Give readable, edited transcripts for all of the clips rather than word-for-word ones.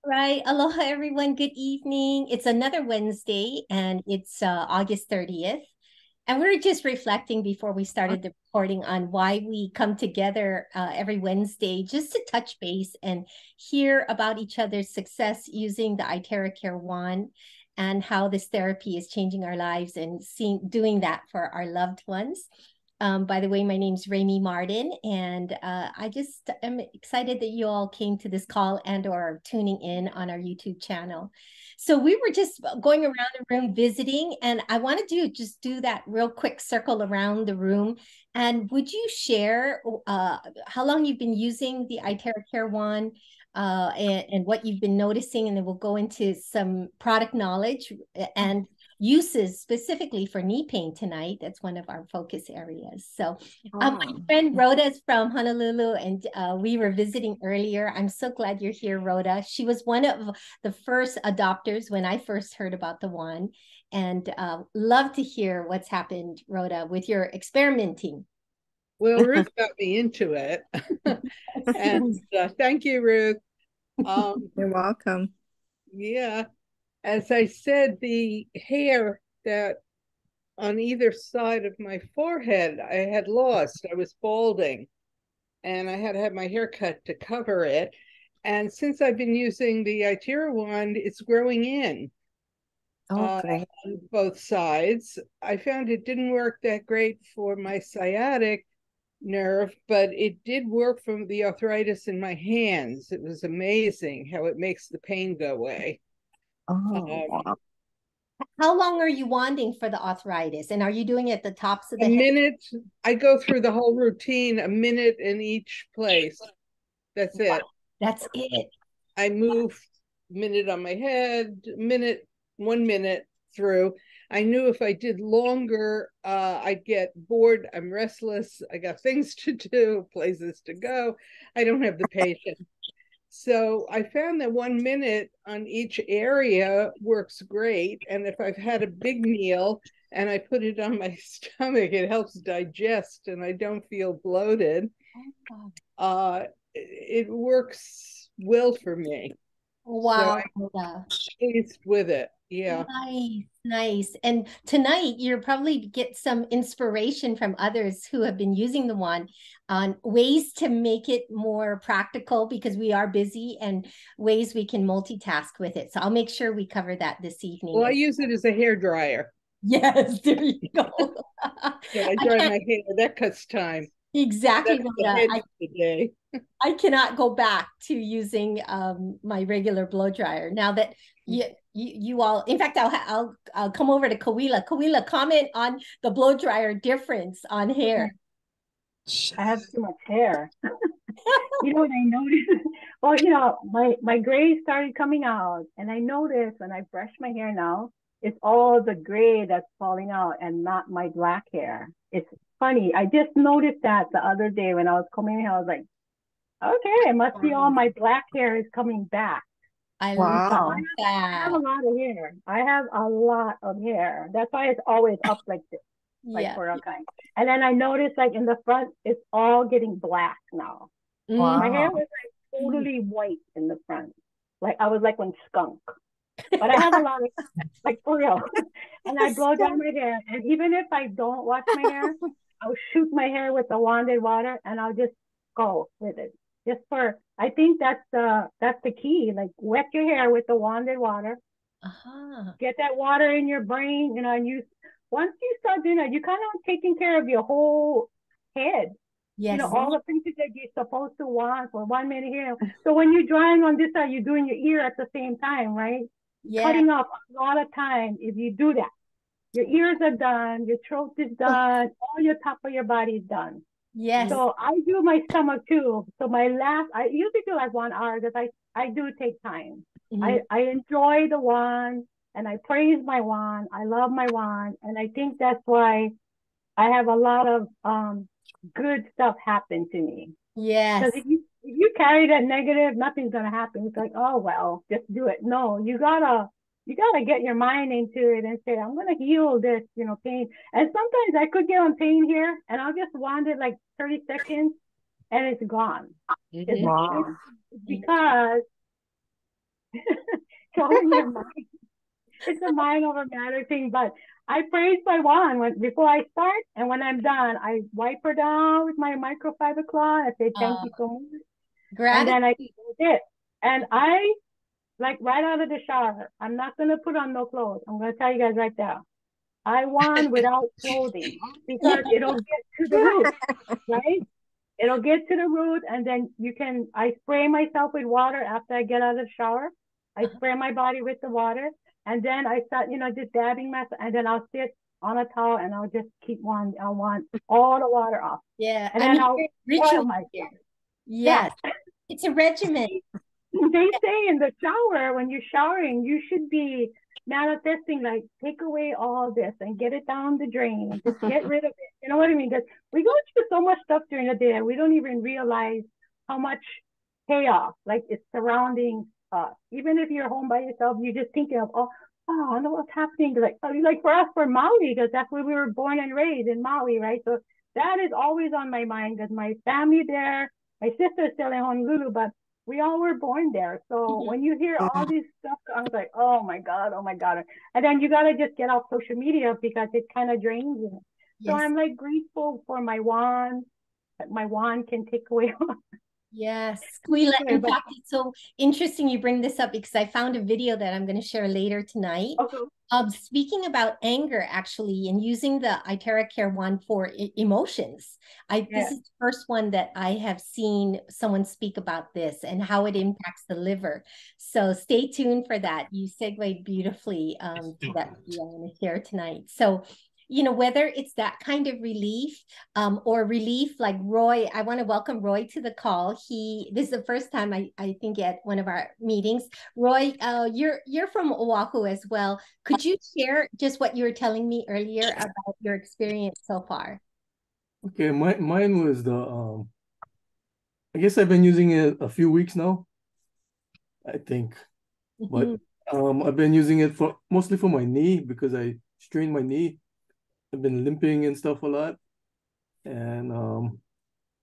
Right. Aloha, everyone. Good evening. It's another Wednesday and it's August 30th. And we are just reflecting before we started the recording on why we come together every Wednesday just to touch base and hear about each other's success using the iTeracare wand and how this therapy is changing our lives and doing that for our loved ones. By the way, my name's Rami Martin, and I just am excited that you all came to this call and or are tuning in on our YouTube channel. So we were just going around the room visiting, and I want to just do that real quick circle around the room. And would you share how long you've been using the iTeracare wand and what you've been noticing, and then we'll go into some product knowledge and uses specifically for knee pain tonight. That's one of our focus areas. So my friend Rhoda is from Honolulu, and we were visiting earlier. I'm so glad you're here, Rhoda. She was one of the first adopters when I first heard about the one, and love to hear what's happened, Rhoda, with your experimenting. Well, Ruth got me into it. And thank you, Ruth. You're welcome. Yeah, as I said, the hair that on either side of my forehead I had lost. I was balding and I had to have my hair cut to cover it. And since I've been using the iTeracare wand, it's growing in Okay. on both sides. I found it didn't work that great for my sciatic nerve, but it did work from the arthritis in my hands. It was amazing how it makes the pain go away. Wow. How long are you wanding for the arthritis? And are you doing it at the tops of A the head? minute. I go through the whole routine, a minute in each place. That's it. That's it. I move minute on my head, minute, 1 minute through. I knew if I did longer, I'd get bored. I'm restless. I got things to do, places to go. I don't have the patience. So I found that 1 minute on each area works great. And if I've had a big meal and I put it on my stomach, it helps digest and I don't feel bloated. It works well for me. Wow. So I'm pleased with it. Yeah. Nice, nice. And tonight you'll probably get some inspiration from others who have been using the wand on ways to make it more practical because we are busy and ways we can multitask with it. So I'll make sure we cover that this evening. Well, I use it as a hair dryer. Yes, there you go. Yeah, I dry my hair. That cuts time. Exactly, That's the head of the day. I cannot go back to using my regular blow dryer now that you all. In fact, I'll come over to Kawila. Kawila, comment on the blow dryer difference on hair. I have too much hair. You know what I noticed? Well, my gray started coming out, and I noticed when I brush my hair now, it's all the gray that's falling out and not my black hair. It's funny. I just noticed that the other day when I was combing my hair. I was like, okay, it must be all my black hair is coming back. I Wow. love I have a that. lot of hair. I have a lot of hair. That's why it's always up like this, like Yeah. for a kind. And then I noticed like in the front, it's all getting black now. My hair Wow. was like totally white in the front. Like I was like one skunk. But I have a lot of like for real. And I blow dry my hair. And even if I don't wash my hair, I'll shoot my hair with the wanded water and I'll just go with it. Just for I think that's the key. Like wet your hair with the wanded water. Uh-huh. Get that water in your brain, and you once you start doing that, you kind of taking care of your whole head. Yes. All the things that you're supposed to want for 1 minute here. So when you're drying on this side, you're doing your ear at the same time, right? Yeah. Cutting off a lot of time if you do that. Your ears are done, your throat is done, all your top of your body is done. Yes. So I do my stomach too. So I usually do like 1 hour because I do take time. Mhm. I enjoy the wand and I praise my wand. I love my wand. And I think that's why I have a lot of good stuff happen to me. Yes. Because if you carry that negative, nothing's gonna happen. It's like, oh well, just do it. No, you gotta get your mind into it and say, I'm gonna heal this, pain. And sometimes I could get on pain here, and I'll just wand it like 30 seconds, and it's gone. Mhm. It's Wow. because controlling your mind. It's a mind over matter thing. But I praise my wand before I start, and when I'm done, I wipe her down with my microfiber cloth. I say thank you so much, and then I do it. And I like right out of the shower. I'm not gonna put on no clothes. I'm gonna tell you guys right now. I wand without clothing because it'll get to the root, right? It'll get to the root, and then I spray myself with water after I get out of the shower. I spray my body with the water, and then I start, just dabbing myself, and then I'll sit on a towel and I'll just I'll want all the water off. Yeah. And then I'll ritual. myself. Yes. Yeah. It's a regimen. They say in the shower, when you're showering, you should be manifesting, like, take away all this and get it down the drain and just get rid of it. You know what I mean? Because we go through so much stuff during the day and we don't even realize how much chaos like is surrounding us. Even if you're home by yourself, you're just thinking of, I know what's happening. Like for us, for Maui, because that's where we were born and raised, in Maui, right? So that is always on my mind because my family there, my sister's still in Honolulu, but we all were born there. So when you hear all these stuff, I was like, oh my God. And then you got to just get off social media because it kind of drains you. Yes. So I'm like grateful for my wand. My wand can take away. Yes, Squila. In fact, it's so interesting you bring this up because I found a video that I'm going to share later tonight. Okay. Speaking about anger, actually, and using the iTeracare wand for emotions. This is the first one that I have seen someone speak about this and how it impacts the liver. So stay tuned for that. You segued beautifully to that video I'm going to share tonight. So whether it's that kind of relief or relief like Roy, I want to welcome Roy to the call. This is the first time I think at one of our meetings. Roy, you're from Oahu as well. Could you share just what you were telling me earlier about your experience so far? Okay, mine was the I guess I've been using it a few weeks now, I think. But I've been using it mostly for my knee because I strained my knee. I've been limping and stuff a lot. And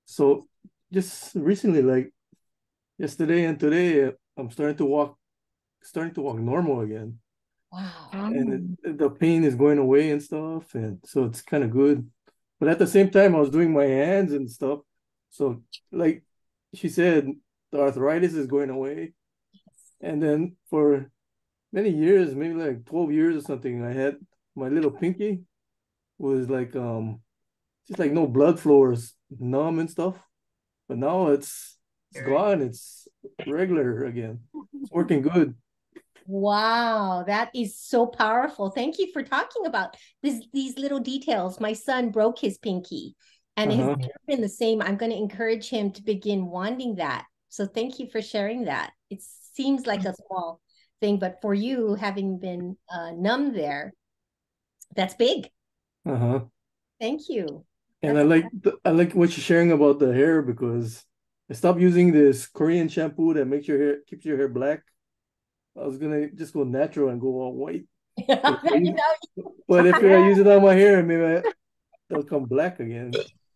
so just recently, like yesterday and today, I'm starting to walk normal again. Wow. And the pain is going away and stuff. And so it's kind of good. But at the same time, I was doing my hands and stuff. So like she said, the arthritis is going away. And then for many years, maybe like 12 years or something, I had my little pinky was like just like no blood flow or numb and stuff. But now it's gone. It's regular again. It's working good. Wow, that is so powerful. Thank you for talking about these little details. My son broke his pinky and it's been the same. I'm going to encourage him to begin wanting that. So thank you for sharing that. It seems like a small thing, but for you having been numb there, that's big. Thank you. And I like what you're sharing about the hair because I stopped using this Korean shampoo that keeps your hair black. I was gonna just go natural and go all white. But if I use it on my hair, maybe it'll come black again.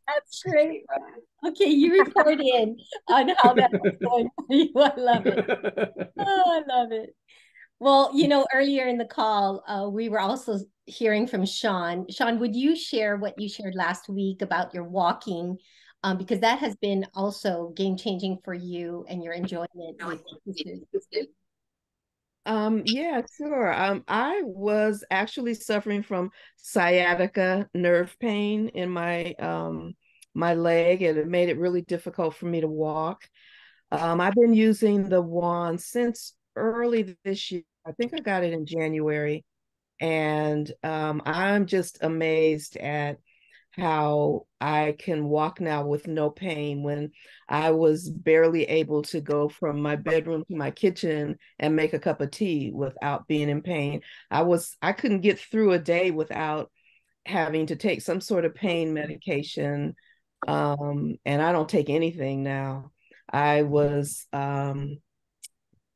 That's great. Okay, you report in on how that's going for you. I love it. Oh, I love it. Well, earlier in the call, we were also hearing from Sean. Sean, would you share what you shared last week about your walking? Because that has been also game-changing for you and your enjoyment with sisters. Yeah, sure. I was actually suffering from sciatica nerve pain in my my leg, and it made it really difficult for me to walk. I've been using the wand since early this year. I think I got it in January, and I'm just amazed at how I can walk now with no pain when I was barely able to go from my bedroom to my kitchen and make a cup of tea without being in pain. I couldn't get through a day without having to take some sort of pain medication. And I don't take anything now. I was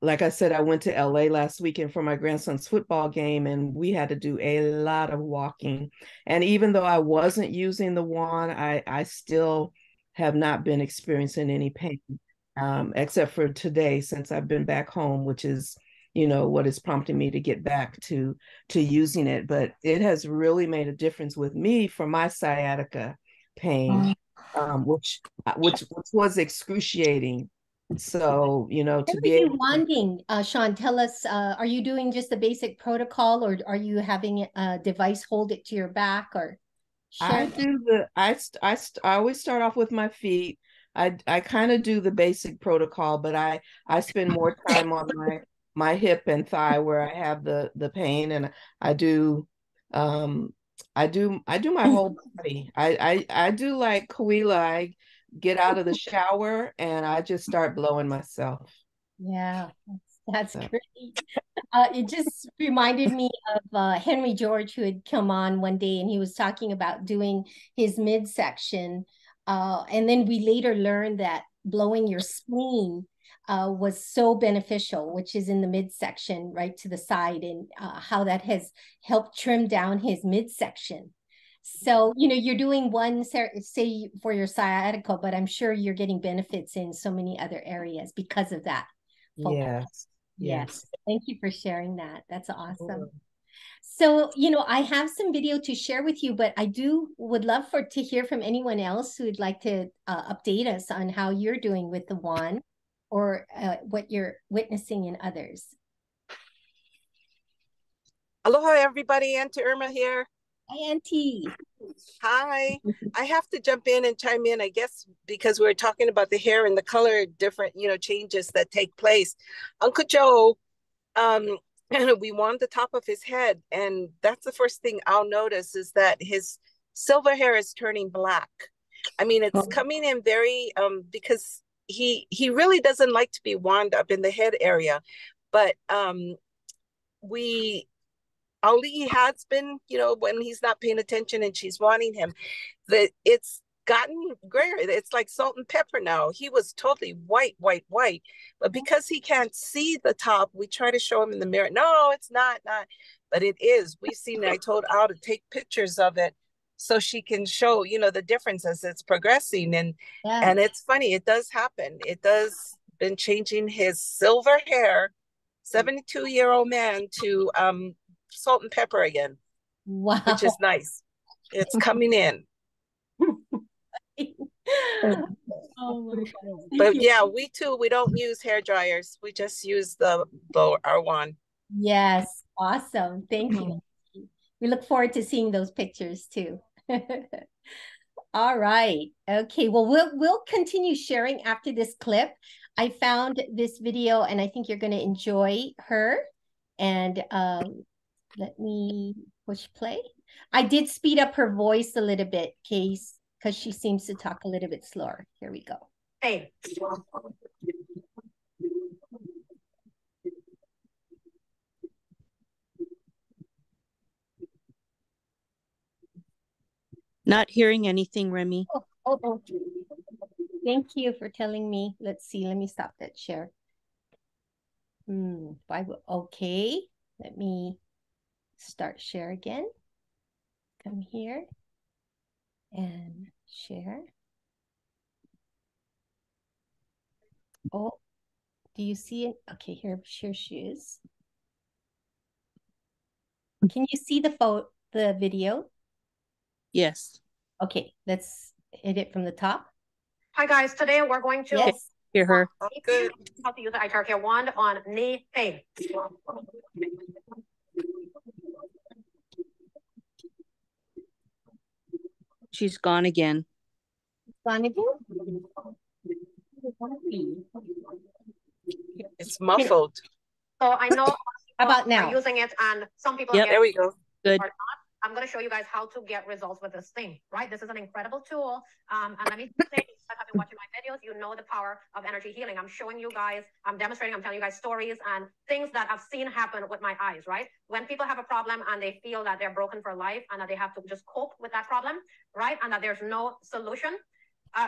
like I said, I went to LA last weekend for my grandson's football game, and we had to do a lot of walking. And even though I wasn't using the wand, I still have not been experiencing any pain, except for today, since I've been back home, which is what is prompting me to get back to using it. But it has really made a difference with me for my sciatica pain, which was excruciating. So, What to are be you able wanting, Sean? Tell us, are you doing just the basic protocol, or are you having a device hold it to your back, or I share? do I always start off with my feet. I kind of do the basic protocol, but I spend more time on my hip and thigh where I have the pain, and I do I do my whole body. I do like Kawila. I get out of the shower and I just start blowing myself. Yeah, that's So, great. It just reminded me of Henry George, who had come on one day, and he was talking about doing his midsection. And then we later learned that blowing your spleen was so beneficial, which is in the midsection, right to the side, and how that has helped trim down his midsection. So, you're doing one, say, for your sciatica, but I'm sure you're getting benefits in so many other areas because of that focus. yes. Yes. Thank you for sharing that. That's awesome. Sure. So, I have some video to share with you, but I would love to hear from anyone else who would like to update us on how you're doing with the wand, or what you're witnessing in others. Aloha, everybody. Auntie Irma here. Hi, Auntie. Hi. I have to jump in and chime in, I guess, because we're talking about the hair and the color different, changes that take place. Uncle Joe, we want the top of his head, and that's the first thing I'll notice is that his silver hair is turning black. I mean, it's coming in very because he really doesn't like to be wound up in the head area, but Ali has been, when he's not paying attention and she's wanting him, that it's gotten grayer. It's like salt and pepper now. He was totally white, but because he can't see the top, we try to show him in the mirror. No, it's not, but it is. We've seen it. I told Al to take pictures of it so she can show, the difference as it's progressing. And it's funny, it does happen. It does been changing his silver hair, 72-year-old man, to salt and pepper again. Wow. Which is nice. It's coming in. Oh my God. But yeah, we don't use hair dryers. We just use our wand. Yes, awesome. Thank you. We look forward to seeing those pictures too. All right. Okay. Well, we'll continue sharing after this clip. I found this video and I think you're going to enjoy her. And let me push play. I did speed up her voice a little bit, Case, because she seems to talk a little bit slower. Here we go. Hey. Not hearing anything, Remy. Oh. Thank you for telling me. Let's see. Let me stop that share. Okay. Let me start share again. Come here and share. Oh, do you see it? Okay, here she is. Can you see the video? Yes. Okay, let's hit it from the top. Hi guys, today we're going to hear her. Good. How to use the iTeracare wand on knee pain. She's gone again. Gone again? It's muffled. So I know how about now? Are using it, and some people Yep. There we go. Good. I'm going to show you guys how to get results with this thing, right? This is an incredible tool. And let me say, if you have been watching my videos, you know the power of energy healing. I'm showing you guys, I'm demonstrating, I'm telling you guys stories and things that I've seen happen with my eyes, right? When people have a problem and they feel that they're broken for life and that they have to just cope with that problem, right? And that there's no solution.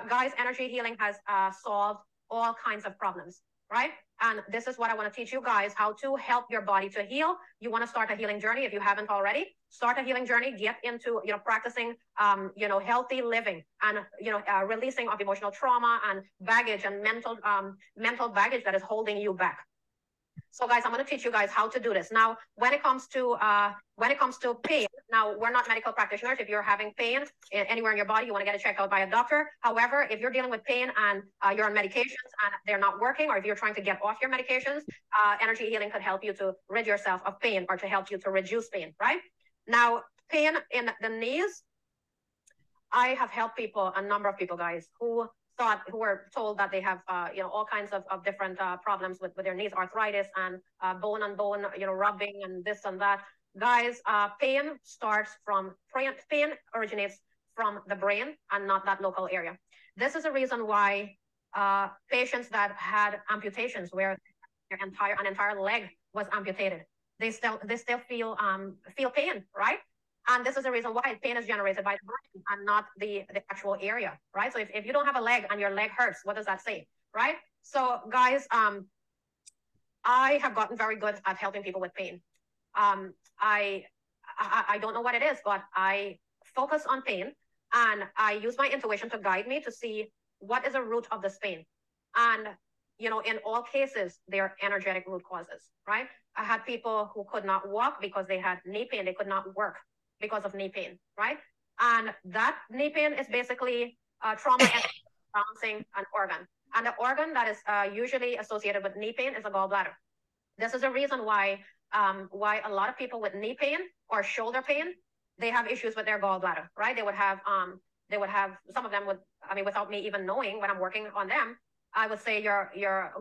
Guys, energy healing has solved all kinds of problems, right? And this is what I want to teach you guys, how to help your body to heal. You want to start a healing journey if you haven't already. Start a healing journey, get into, practicing, healthy living and, releasing of emotional trauma and baggage and mental baggage that is holding you back. So guys, I'm going to teach you guys how to do this. Now, when it comes to pain, now we're not medical practitioners. If you're having pain anywhere in your body, you want to get it checked out by a doctor. However, if you're dealing with pain and you're on medications and they're not working, or if you're trying to get off your medications, energy healing could help you to rid yourself of pain or to help you to reduce pain, right? Now, pain in the knees, I have helped people, a number of people, guys, who were told that they have, all kinds of different problems with their knees, arthritis and bone on bone, rubbing and this and that. Guys, pain originates from the brain and not that local area. This is a reason why patients that had amputations, where an entire leg was amputated, they still feel pain, right? And this is the reason why pain is generated by the brain and not the actual area, right? So if you don't have a leg and your leg hurts, what does that say, right? So guys, I have gotten very good at helping people with pain. I don't know what it is, but I focus on pain and I use my intuition to guide me to see what is the root of this pain. And in all cases, they're energetic root causes, right? I had people who could not walk because they had knee pain. They could not work because of knee pain, right? And that knee pain is basically trauma and balancing an organ. And the organ that is usually associated with knee pain is the gallbladder. This is the reason why a lot of people with knee pain or shoulder pain, they have issues with their gallbladder, right? They would have some of them would, without me even knowing when I'm working on them, I would say your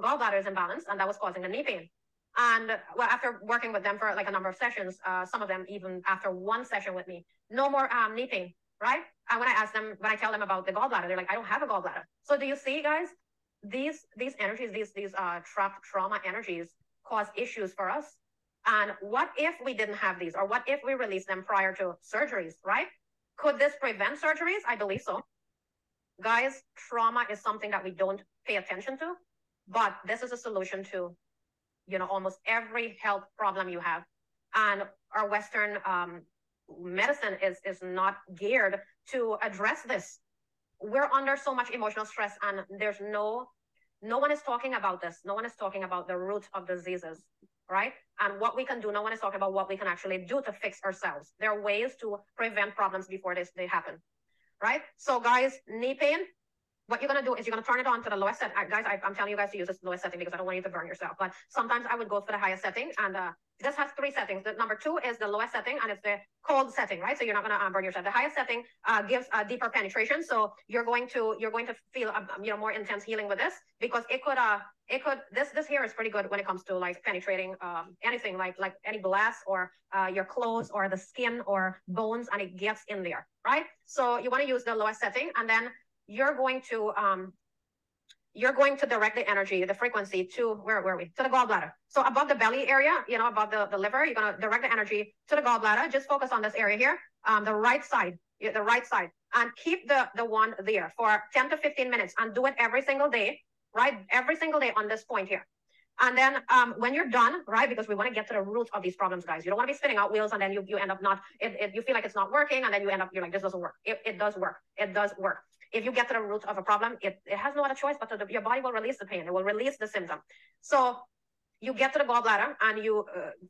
gallbladder is imbalanced, and that was causing the knee pain. And well, after working with them for like a number of sessions, some of them even after one session with me, no more knee pain, right? And when I tell them about the gallbladder, they're like, I don't have a gallbladder. So do you see, guys, these energies, these trapped trauma energies cause issues for us. And what if we didn't have these, or what if we released them prior to surgeries, right? Could this prevent surgeries? I believe so. Guys, trauma is something that we don't pay attention to, but this is a solution to almost every health problem you have. And our Western medicine is not geared to address this. We're under so much emotional stress, and there's no one is talking about this. No one is talking about the root of diseases, right? And what we can do. No one is talking about what we can actually do to fix ourselves. There are ways to prevent problems before they happen, right? So guys, knee pain, what you're going to do is you're going to turn it on to the lowest setting. Guys, I'm telling you guys to use this lowest setting because I don't want you to burn yourself. But sometimes I would go for the highest setting. And this has 3 settings. The number 2 is the lowest setting, and it's the cold setting, right? So you're not going to burn yourself. The highest setting gives a deeper penetration. So you're going to feel more intense healing with this, because this here is pretty good when it comes to like penetrating anything like any glass or your clothes or the skin or bones, and it gets in there, right? So you want to use the lowest setting, and then you're going to direct the energy, the frequency to, where were we? To the gallbladder. So above the belly area, above the liver, you're going to direct the energy to the gallbladder. Just focus on this area here, the right side, and keep the one there for 10 to 15 minutes, and do it every single day, right? Every single day on this point here. And then when you're done, right, because we want to get to the root of these problems, guys. You don't want to be spinning out wheels and then you end up you feel like it's not working, and then you're like, this doesn't work. It does work. It does work. If you get to the root of a problem, it has no other choice but your body will release the pain. It will release the symptom. So you get to the gallbladder and you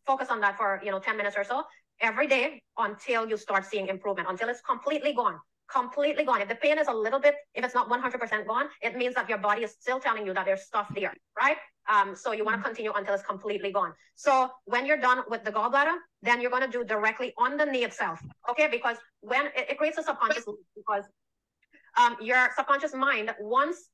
focus on that for 10 minutes or so every day until you start seeing improvement, until it's completely gone. Completely gone. If the pain is a little bit, if it's not 100% gone, it means that your body is still telling you that there's stuff there, right? So you want to continue until it's completely gone. So when you're done with the gallbladder, then you're going to do directly on the knee itself, okay? Because when it creates a subconscious, because your subconscious mind wants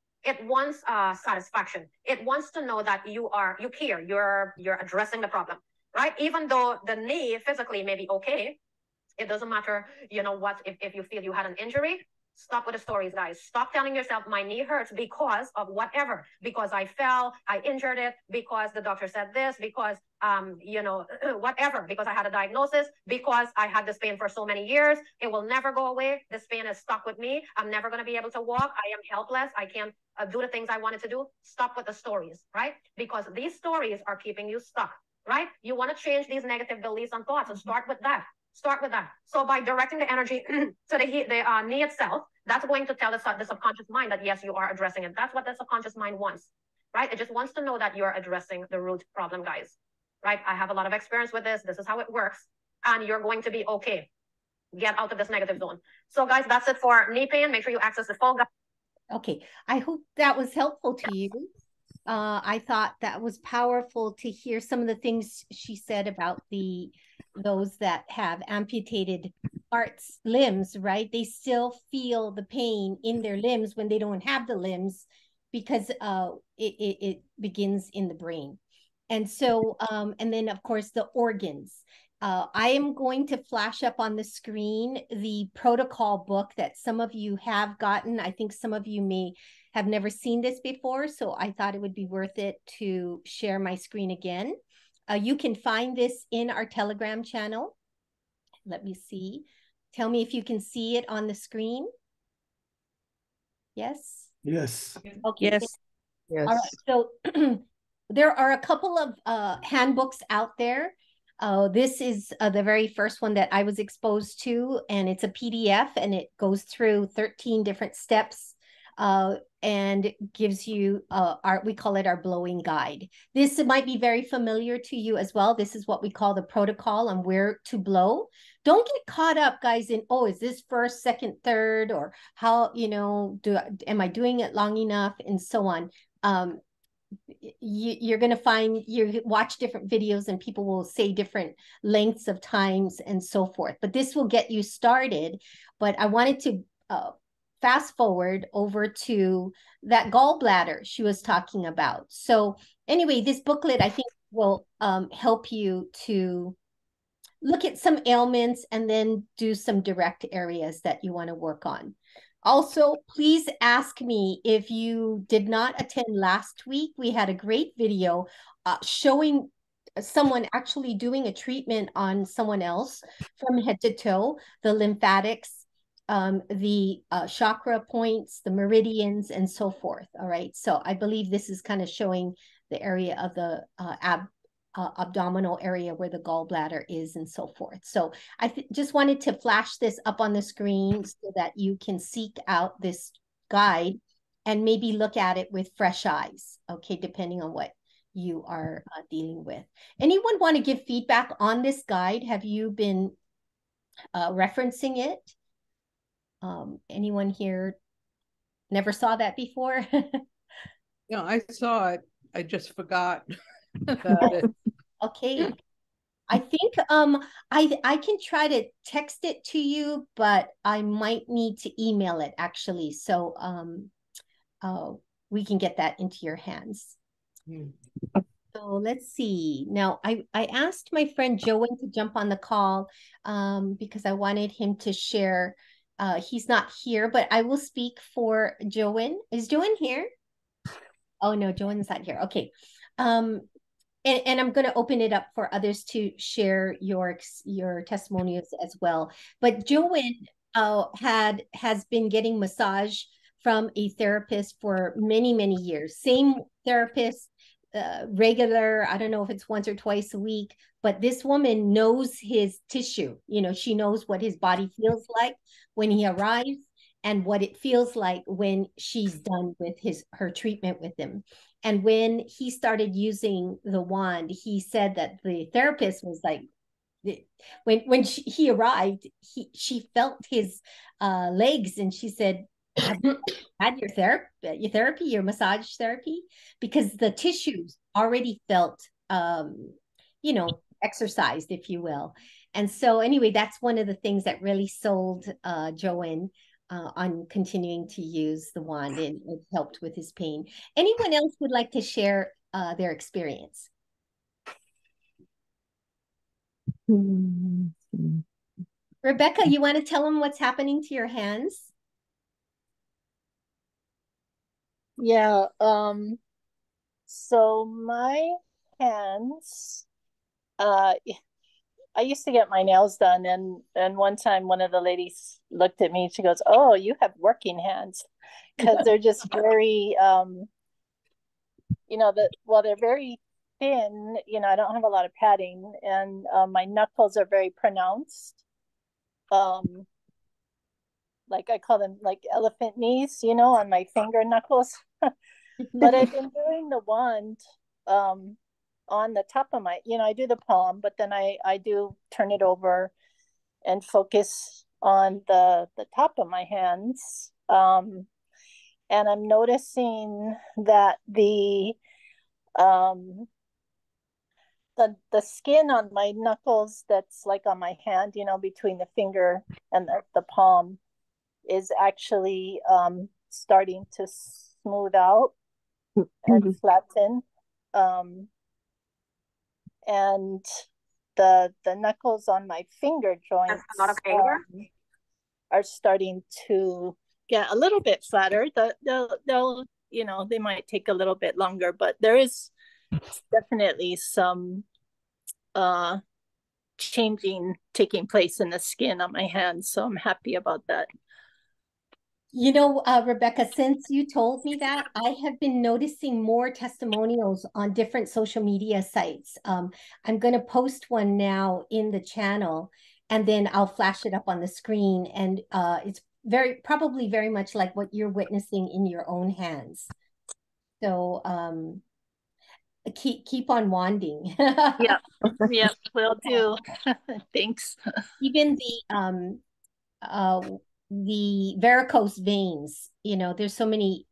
satisfaction. It wants to know that you care, you're addressing the problem, right? Even though the knee physically may be okay, it doesn't matter, if you feel you had an injury. Stop with the stories, guys. Stop telling yourself my knee hurts because of whatever, because I fell, I injured it, because the doctor said this, because whatever, because I had a diagnosis, because I had this pain for so many years. It will never go away. This pain is stuck with me. I'm never going to be able to walk. I am helpless. I can't do the things I wanted to do. Stop with the stories, right? Because these stories are keeping you stuck, right? You want to change these negative beliefs and thoughts, and start with that. Start with that. So by directing the energy to the knee itself, that's going to tell the subconscious mind that yes, you are addressing it. That's what the subconscious mind wants, right? It just wants to know that you're addressing the root problem, guys, right? I have a lot of experience with this. This is how it works. And you're going to be okay. Get out of this negative zone. So guys, that's it for knee pain. Make sure you access the full guide. Okay, I hope that was helpful to you. I thought that was powerful to hear some of the things she said about those that have amputated parts, limbs, right? They still feel the pain in their limbs when they don't have the limbs because it begins in the brain. And so, and then of course the organs. I am going to flash up on the screen the protocol book that some of you have gotten. I think some of you may have never seen this before, so I thought it would be worth it to share my screen again. You can find this in our Telegram channel. Let me see. Tell me if you can see it on the screen. Yes? Yes. Okay. Yes. Yes. All right. So there are a couple of handbooks out there. This is the very first one that I was exposed to, and it's a PDF, and it goes through 13 different steps and gives you we call it our blowing guide. This might be very familiar to you as well. This is what we call the protocol on where to blow. Don't get caught up, guys, in, oh, is this first, second, third, or how, am I doing it long enough, and so on. You're going to find, you watch different videos and people will say different lengths of times and so forth, but this will get you started. But I wanted to fast forward over to that gallbladder she was talking about. So anyway, this booklet I think will help you to look at some ailments and then do some direct areas that you want to work on. Also, please ask me if you did not attend last week. We had a great video showing someone actually doing a treatment on someone else from head to toe, the lymphatics, the chakra points, the meridians, and so forth. All right. So I believe this is kind of showing the area of the abdominal area where the gallbladder is and so forth. So I just wanted to flash this up on the screen so that you can seek out this guide and maybe look at it with fresh eyes, okay, depending on what you are dealing with. Anyone want to give feedback on this guide? Have you been referencing it? Anyone here never saw that before? No, I saw it. I just forgot about it. Okay. I think I can try to text it to you, but I might need to email it actually. So we can get that into your hands. So let's see. Now I asked my friend Joan to jump on the call because I wanted him to share. He's not here, but I will speak for Joan. Is Joan here? Oh no, Joan's not here. Okay. And I'm going to open it up for others to share your testimonials as well. But Joanne has been getting massage from a therapist for many, many years. Same therapist, regular, I don't know if it's once or twice a week, but this woman knows his tissue. She knows what his body feels like when he arrives and what it feels like when she's done with her treatment with him. And when he started using the wand, he said that the therapist was like, when he arrived, she felt his legs, and she said, "Have you had your massage therapy?" Because the tissues already felt, exercised, if you will. And so, anyway, that's one of the things that really sold Joanne on continuing to use the wand, and it helped with his pain. Anyone else would like to share their experience? Rebecca, you want to tell them what's happening to your hands? Yeah, so my hands, I used to get my nails done, and one time one of the ladies looked at me, she goes, "Oh, you have working hands," because they're just very, they're very thin, I don't have a lot of padding, and my knuckles are very pronounced. Like I call them like elephant knees, on my finger knuckles. But I've been doing the wand on the top of my, I do the palm, but then I do turn it over and focus on the top of my hands. And I'm noticing that um, the skin on my knuckles, that's like on my hand, between the finger and the palm, is actually starting to smooth out and flatten. And the knuckles on my finger joints are starting to get a little bit flatter. They'll they might take a little bit longer, but there is definitely some changing taking place in the skin on my hands. So I'm happy about that. Rebecca, since you told me that, I have been noticing more testimonials on different social media sites. I'm going to post one now in the channel, and then I'll flash it up on the screen. And it's probably very much like what you're witnessing in your own hands. So keep on wanding. Yeah, will do. Thanks. Even the varicose veins, there's so many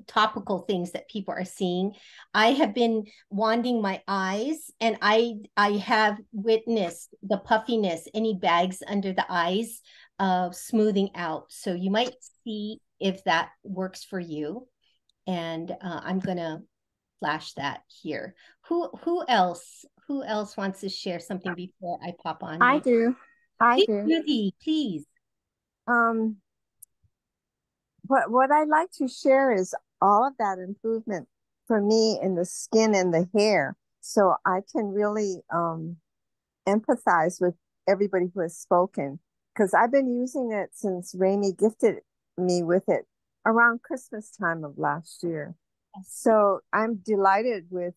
topical things that people are seeing. I have been wanding my eyes, and I have witnessed the puffiness, any bags under the eyes smoothing out. So you might see if that works for you. And I'm gonna flash that here. Who else wants to share something before I pop on? I do. Ruthie, please. What I'd like to share is all of that improvement for me in the skin and the hair. So I can really empathize with everybody who has spoken, because I've been using it since Raimi gifted me with it around Christmas time of last year. So I'm delighted with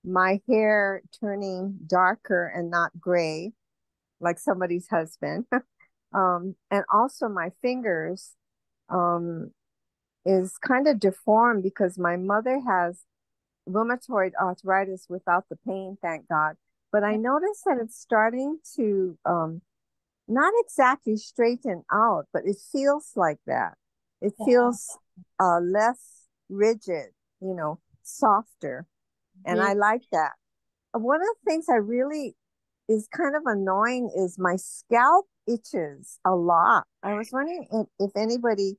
my hair turning darker and not gray like somebody's husband. And also my fingers is kind of deformed because my mother has rheumatoid arthritis without the pain, thank God. But I noticed that it's starting to not exactly straighten out, but it feels like that. It feels less rigid, softer. And I like that. One of the things I really is kind of annoying is my scalp itches a lot. I was wondering if anybody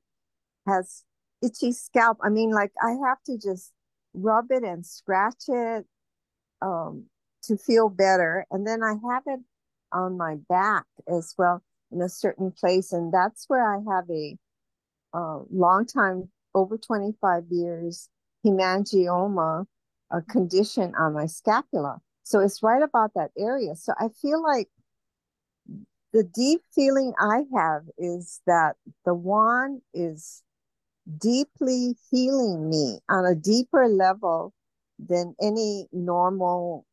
has itchy scalp. I mean, like I have to just rub it and scratch it to feel better. And then I have it on my back as well in a certain place. And that's where I have a long time, over 25 years, hemangioma, a condition on my scapula. So it's right about that area. So I feel like the deep feeling I have is that the wand is deeply healing me on a deeper level than any normal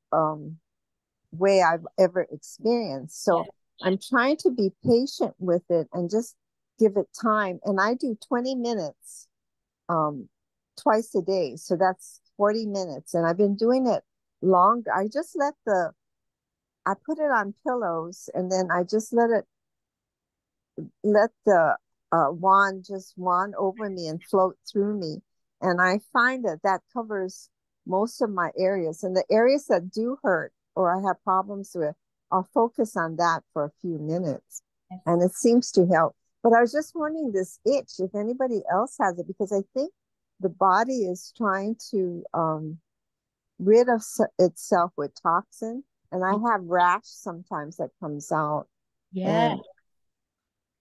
way I've ever experienced. So I'm trying to be patient with it and just give it time. And I do 20 minutes twice a day. So that's 40 minutes. And I've been doing it longer. I put it on pillows, and then I just let the wand just wand over me and float through me. And I find that covers most of my areas. And the areas that do hurt or I have problems with, I'll focus on that for a few minutes. And it seems to help. But I was just wondering, this itch, if anybody else has it, because I think the body is trying to rid of itself with toxin. And I have rash sometimes that comes out. Yeah.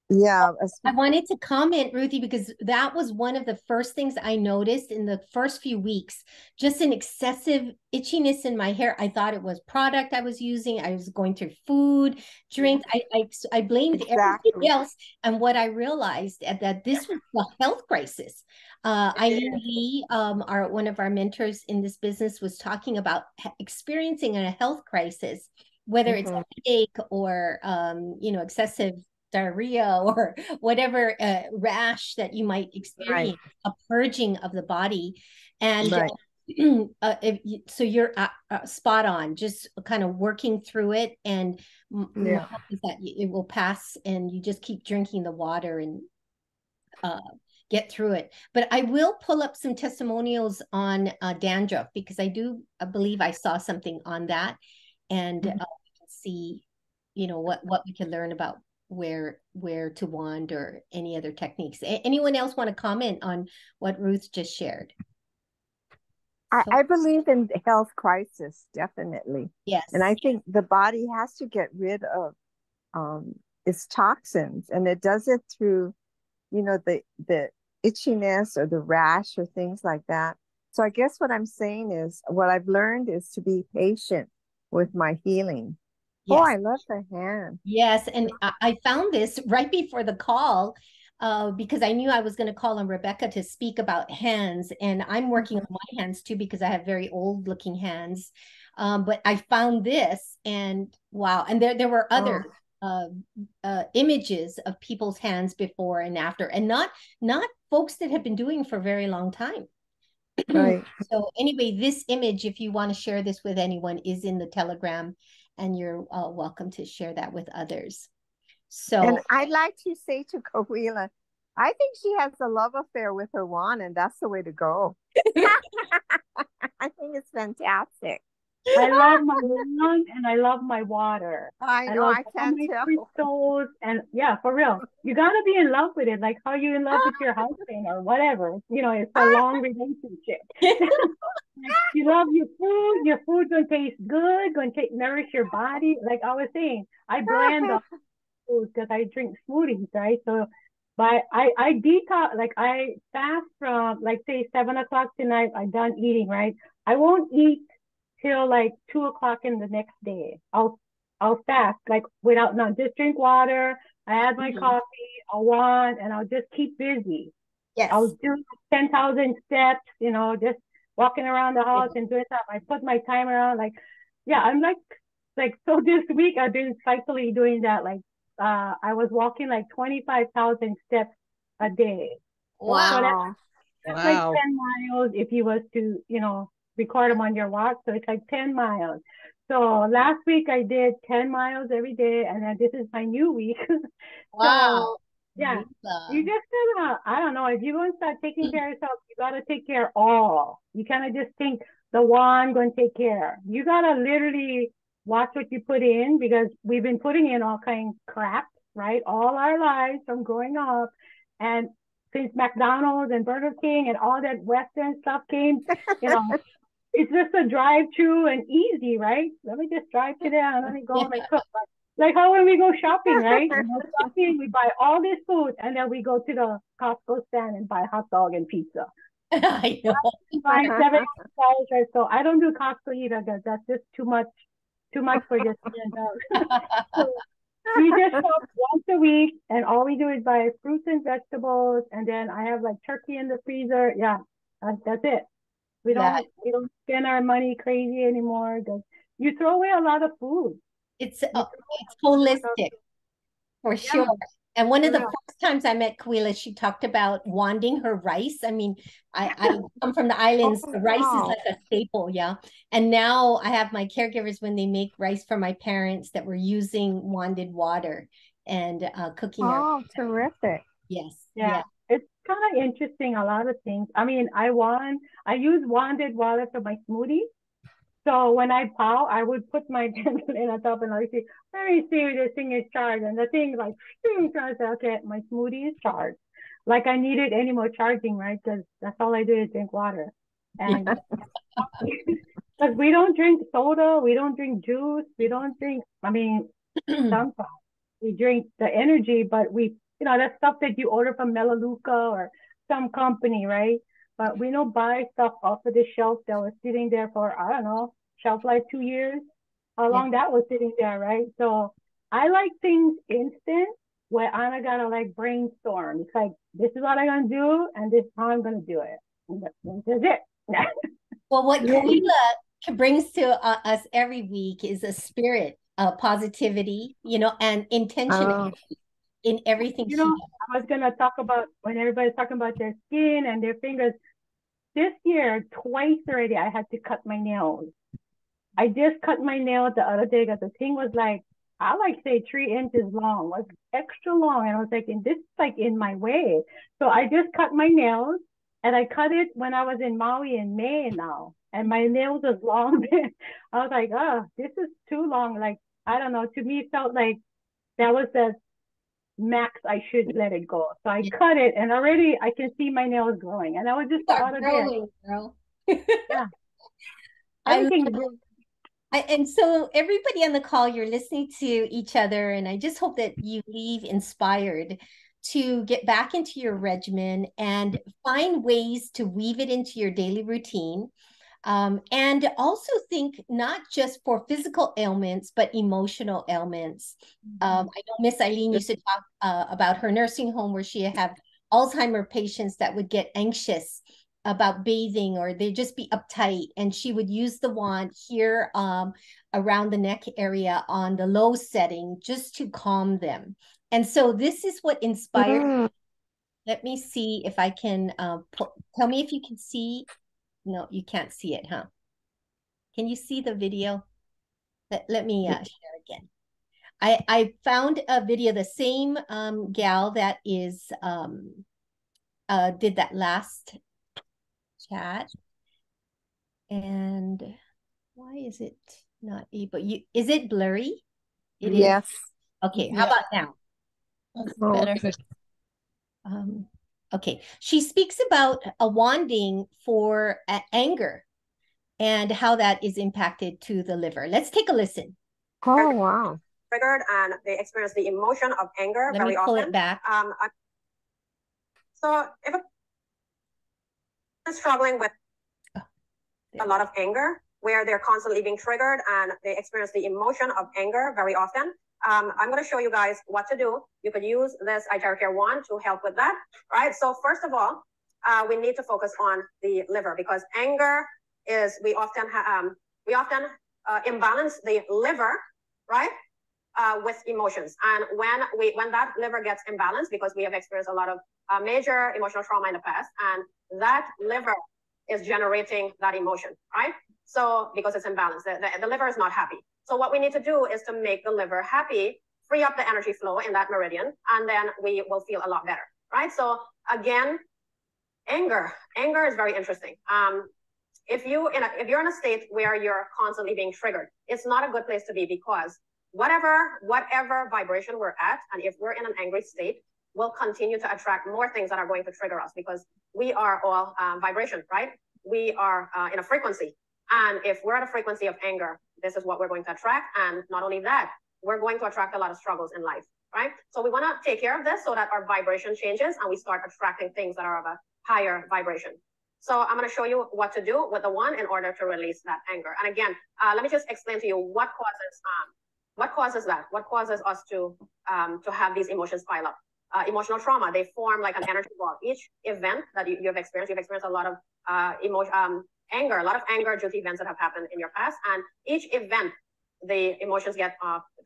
Yeah. I wanted to comment, Ruthie, because that was one of the first things I noticed in the first few weeks, just an excessive itchiness in my hair. I thought it was product I was using. I was going through food, drink. I blamed everything else. And what I realized that this was a health crisis. Eileen Lee, one of our mentors in this business, was talking about experiencing a health crisis, whether it's a headache or excessive diarrhea or whatever rash that you might experience, a purging of the body. And so you're spot on, just kind of working through it, and my hope is that it will pass, and you just keep drinking the water and get through it. But I will pull up some testimonials on dandruff, because I believe I saw something on that, and we can see, you know, what we can learn about where to wand or any other techniques. Anyone else want to comment on what Ruth just shared? I believe in the health crisis, definitely. Yes. And I think the body has to get rid of its toxins, and it does it through, you know, the itchiness or the rash or things like that. So I guess what I'm saying is, what I've learned is to be patient with my healing. Yes. Oh, I love the hand. Yes. And I found this right before the call, because I knew I was going to call on Rebecca to speak about hands. And I'm working on my hands too, because I have very old looking hands. But I found this, and wow. And there were other images of people's hands before and after, and not folks that have been doing for a very long time. Right. So anyway, this image, if you want to share this with anyone, is in the Telegram, and you're welcome to share that with others. So, and I'd like to say to Kawila, I think she has a love affair with her wand, and that's the way to go. I think it's fantastic. I love my wand, and I love my water. I know, I can't tell. Crystals, and yeah, for real, you gotta be in love with it, like how you in love with your husband or whatever. You know, it's a long relationship. You love your food gonna taste good, gonna nourish your body. Like I was saying, I blend all foods because I drink smoothies, right? So, but I detox, like I fast from, like, say 7 o'clock tonight, I'm done eating, right? I won't eat till like 2 o'clock in the next day. I'll fast, like without just drink water. I add my coffee, I'll wand, and I'll just keep busy. Yes. I'll do 10,000 steps, you know, just walking around the house and doing stuff. I put my timer on, like, yeah, I'm like, so this week I've been cycling doing that. Like, I was walking like 25,000 steps a day. Wow. So that's like 10 miles if you was to, you know, record them on your watch. So it's like 10 miles. So last week I did 10 miles every day, and then this is my new week. Wow. So yeah, you just gotta, I don't know, if you're going to start taking care of yourself, you gotta take care of all. You kind of just think the wand going to take care. You gotta literally watch what you put in, because we've been putting in all kinds of crap, right? All our lives from growing up. And since McDonald's and Burger King and all that Western stuff came, you know, it's just a drive-through and easy, right? Let me just drive to there and let me go and cook. Like how when we go shopping, right? We go shopping, we buy all this food, and then we go to the Costco stand and buy hot dog and pizza. I know. Buy $7, right? So I don't do Costco either, because that's just too much for just so we just shop once a week, and all we do is buy fruits and vegetables, and then I have like turkey in the freezer. Yeah, that's it. We don't spend our money crazy anymore, because you throw away a lot of food. It's holistic, for sure. And one of the first times I met Kawila, she talked about wanding her rice. I mean, I come from the islands. The rice is like a staple, yeah. And now I have my caregivers, when they make rice for my parents, that were using wanded water and cooking. Oh, terrific. Yes. Yeah. It's kind of interesting, a lot of things. I mean, I use wanded water for my smoothie. So when I pow, I would put my pencil in on top, and I say, let me see, this thing is charged. And the thing like, I say, okay, my smoothie is charged. Like I needed any more charging, right? Because that's all I do is drink water. And because we don't drink soda, we don't drink juice, we don't drink, I mean, sometimes we drink the energy, but we, you know, that's stuff that you order from Melaleuca or some company, right? But we don't buy stuff off of the shelf that was sitting there for, I don't know, shelf life 2 years, how long that was sitting there, right? So I like things instant, where Anna gotta like brainstorm. It's like, this is what I'm gonna do, and this is how I'm gonna do it. And that's it. Well, what Kawila brings to us every week is a spirit of positivity, you know, and intention. in everything You she know, does. I was gonna talk about when everybody's talking about their skin and their fingers. This year, twice already, I had to cut my nails. I just cut my nails the other day because the thing was like, I like say 3 inches long, was extra long. And I was like, and this is like in my way. So I just cut my nails, and I cut it when I was in Maui in May now. And my nails was long. I was like, oh, this is too long. Like, I don't know. To me, it felt like that was the max I should let it go. So I cut it, and already I can see my nails growing. And I was just the other day. Girl. Yeah. I Everything. and so everybody on the call, you're listening to each other, and I just hope that you leave inspired to get back into your regimen and find ways to weave it into your daily routine. And also think not just for physical ailments, but emotional ailments. I know Miss Eileen used to talk about her nursing home where she had Alzheimer patients that would get anxious about bathing, or they'd just be uptight, and she would use the wand here around the neck area on the low setting just to calm them. And so this is what inspired me. Let me see if I can tell me if you can see. No, you can't see it, huh? Can you see the video? Let me share again. I found a video, the same gal that is did that last chat. And why is it not able? Is it blurry? It is. Yes. Okay, how about now? That's better. Okay, she speaks about a wanding for anger and how that is impacted to the liver. Let's take a listen. Oh, wow. Triggered, and they experience the emotion of anger Let me pull it back. So if a is struggling with a lot of anger, where they're constantly being triggered and they experience the emotion of anger very often, I'm going to show you guys what to do. You could use this iTeracare wand to help with that, right? So first of all, we need to focus on the liver, because anger is, we often imbalance the liver, right? With emotions. And when that liver gets imbalanced, because we have experienced a lot of major emotional trauma in the past, and that liver is generating that emotion, right? So because it's imbalanced, the liver is not happy. So what we need to do is to make the liver happy, free up the energy flow in that meridian, and then we will feel a lot better, right? So again, anger is very interesting. If you're in a state where you're constantly being triggered, it's not a good place to be, because whatever vibration we're at, and if we're in an angry state, we'll continue to attract more things that are going to trigger us, because we are all vibration, right? We are in a frequency. And if we're at a frequency of anger, this is what we're going to attract. And not only that, we're going to attract a lot of struggles in life, right? So we want to take care of this so that our vibration changes and we start attracting things that are of a higher vibration. So I'm going to show you what to do with the wand in order to release that anger. And again, let me just explain to you what causes that. What causes us to have these emotions pile up. Emotional trauma, they form like an energy ball. Each event that you've experienced a lot of anger, a lot of anger due to events that have happened in your past. And each event, the emotions get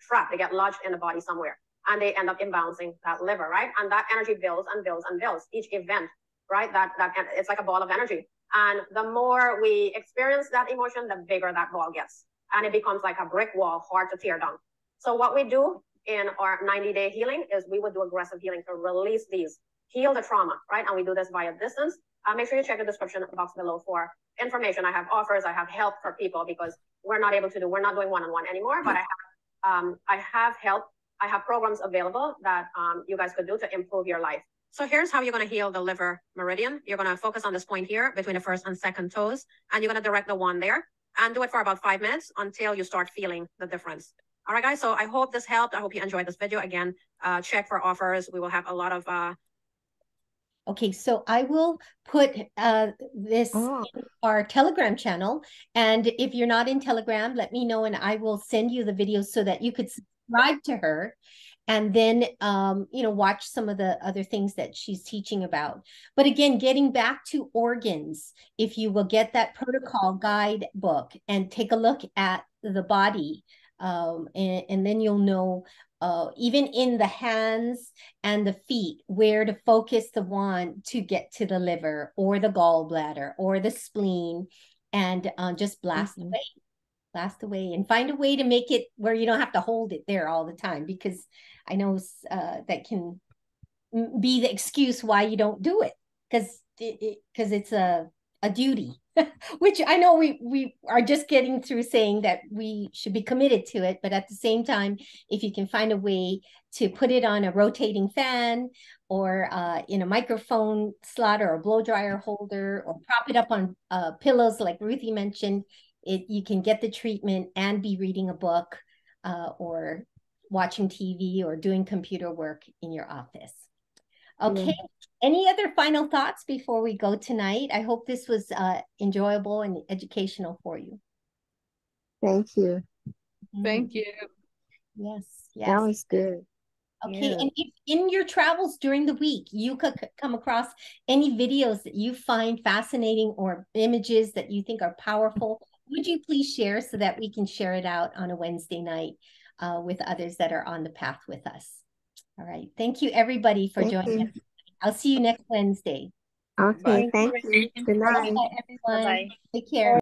trapped, they get lodged in the body somewhere, and they end up imbalancing that liver, right? And that energy builds and builds and builds. Each event, right? That it's like a ball of energy. And the more we experience that emotion, the bigger that ball gets. And it becomes like a brick wall, hard to tear down. So what we do in our 90-day healing is we would do aggressive healing to release these, heal the trauma, right? And we do this via distance. Make sure you check the description box below for information. I have offers, I have help for people, because we're not doing one-on-one anymore, but I have help, I have programs available that you guys could do to improve your life. So here's how you're going to heal the liver meridian. You're going to focus on this point here between the first and second toes, and you're going to direct the wand there and do it for about 5 minutes until you start feeling the difference. All right, guys. So I hope this helped. I hope you enjoyed this video. Again, check for offers. We will have a lot of Okay, so I will put this in our Telegram channel. And if you're not in Telegram, let me know and I will send you the videos so that you could subscribe to her and then, watch some of the other things that she's teaching about. But again, getting back to organs, if you will get that protocol guidebook and take a look at the body, And then you'll know, even in the hands and the feet, where to focus the wand to get to the liver or the gallbladder or the spleen, and just blast away and find a way to make it where you don't have to hold it there all the time, because I know that can be the excuse why you don't do it, because it's a duty. Which I know we are just getting through saying that we should be committed to it, but at the same time, if you can find a way to put it on a rotating fan, or in a microphone slot, or a blow dryer holder, or prop it up on pillows like Ruthie mentioned, you can get the treatment and be reading a book, or watching TV, or doing computer work in your office. Okay. Yeah. Any other final thoughts before we go tonight? I hope this was enjoyable and educational for you. Thank you. Thank you. Yes. That was good. Okay. Yeah. And if in your travels during the week, you could come across any videos that you find fascinating, or images that you think are powerful, would you please share, so that we can share it out on a Wednesday night with others that are on the path with us? All right. Thank you, everybody, for joining us. I'll see you next Wednesday. Okay. Thank you. Good night. Bye, everyone. Bye-bye. Take care.